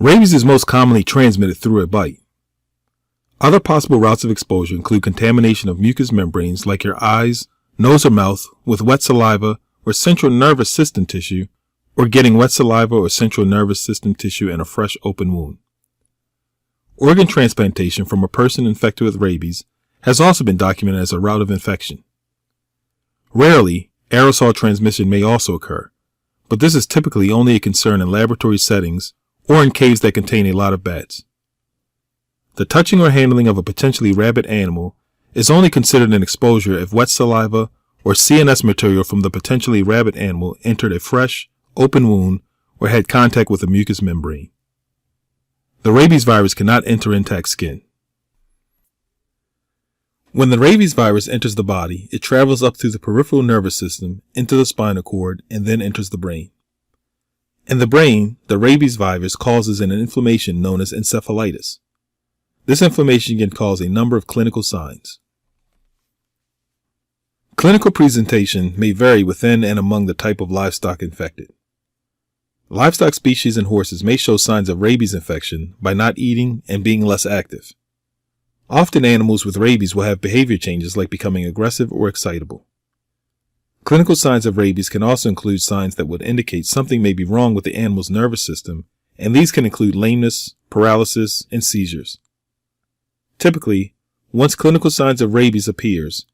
Rabies is most commonly transmitted through a bite. Other possible routes of exposure include contamination of mucous membranes like your eyes, nose, or mouth with wet saliva or central nervous system tissue, or getting wet saliva or central nervous system tissue in a fresh open wound. Organ transplantation from a person infected with rabies has also been documented as a route of infection. Rarely, aerosol transmission may also occur, but this is typically only a concern in laboratory settings or in caves that contain a lot of bats. The touching or handling of a potentially rabid animal is only considered an exposure if wet saliva or CNS material from the potentially rabid animal entered a fresh, open wound or had contact with a mucous membrane. The rabies virus cannot enter intact skin. When the rabies virus enters the body, it travels up through the peripheral nervous system into the spinal cord and then enters the brain. In the brain, the rabies virus causes an inflammation known as encephalitis. This inflammation can cause a number of clinical signs. Clinical presentation may vary within and among the type of livestock infected. Livestock species and horses may show signs of rabies infection by not eating and being less active. Often animals with rabies will have behavior changes like becoming aggressive or excitable. Clinical signs of rabies can also include signs that would indicate something may be wrong with the animal's nervous system, and these can include lameness, paralysis, and seizures. Typically, once clinical signs of rabies appears,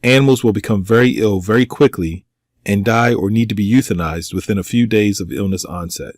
animals will become very ill very quickly and die or need to be euthanized within a few days of illness onset.